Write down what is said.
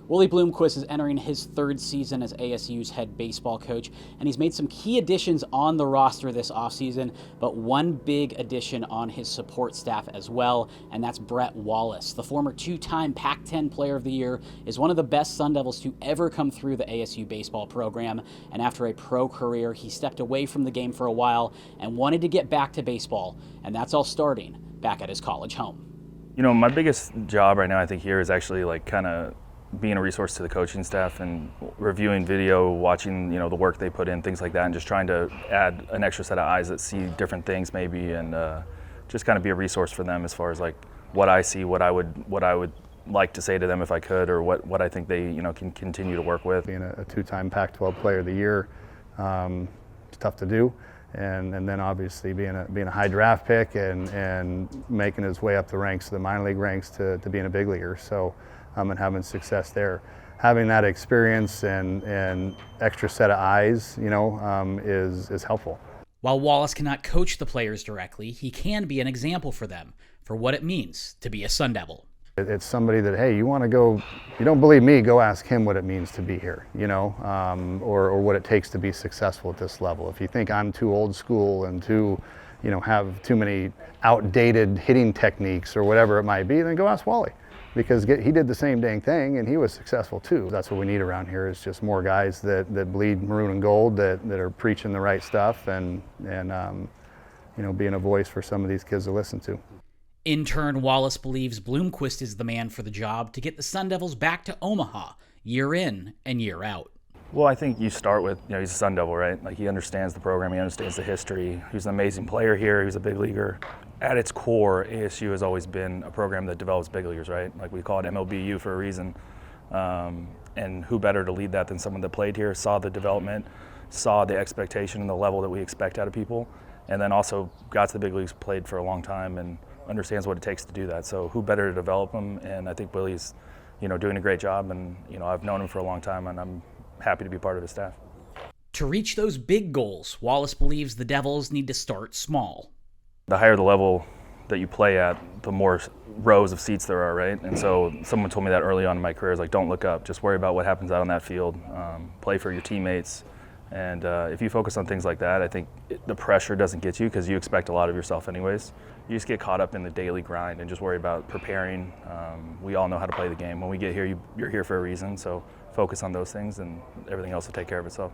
Willie Bloomquist is entering his third season as ASU's head baseball coach, and he's made some key additions on the roster this offseason, but one big addition on his support staff as well, and that's Brett Wallace. The former two-time Pac-10 Player of the Year is one of the best Sun Devils to ever come through the ASU baseball program, and after a pro career, he stepped away from the game for a while and wanted to get back to baseball, and that's all starting back at his college home. You know, my biggest job right now, I think, here is actually kind of being a resource to the coaching staff and reviewing video, watching, the work they put in, things like that, and just trying to add an extra set of eyes that see different things maybe, and just kind of be a resource for them as far as what I see, what I would like to say to them if I could, or what I think they can continue to work with. Being a two-time Pac-12 Player of the Year, it's tough to do. And then obviously being a high draft pick and making his way up the ranks, the minor league ranks, to being a big leaguer. So and having success there, having that experience and extra set of eyes, is helpful. While Wallace cannot coach the players directly, he can be an example for them for what it means to be a Sun Devil. It's somebody that, hey, you want to go, you don't believe me, go ask him what it means to be here, or what it takes to be successful at this level. If you think I'm too old school and have too many outdated hitting techniques or whatever it might be, then go ask Wally, because he did the same dang thing and he was successful too. That's what we need around here, is just more guys that bleed maroon and gold, that are preaching the right stuff and being a voice for some of these kids to listen to. In turn, Wallace believes Bloomquist is the man for the job to get the Sun Devils back to Omaha year in and year out. Well, I think you start with, he's a Sun Devil, right? He understands the program, he understands the history. He's an amazing player here, he's a big leaguer. At its core, ASU has always been a program that develops big leaguers, right? We call it MLBU for a reason. And who better to lead that than someone that played here, saw the development, saw the expectation and the level that we expect out of people, and then also got to the big leagues, played for a long time, and understands what it takes to do that. So who better to develop them? And I think Willie's, doing a great job, and I've known him for a long time, and I'm happy to be part of his staff. To reach those big goals, Wallace believes the Devils need to start small. The higher the level that you play at, the more rows of seats there are, right? And so someone told me that early on in my career, is don't look up, just worry about what happens out on that field, play for your teammates. And if you focus on things like that, I think the pressure doesn't get you, because you expect a lot of yourself anyways. You just get caught up in the daily grind and just worry about preparing. We all know how to play the game. When we get here, you're here for a reason, so focus on those things and everything else will take care of itself.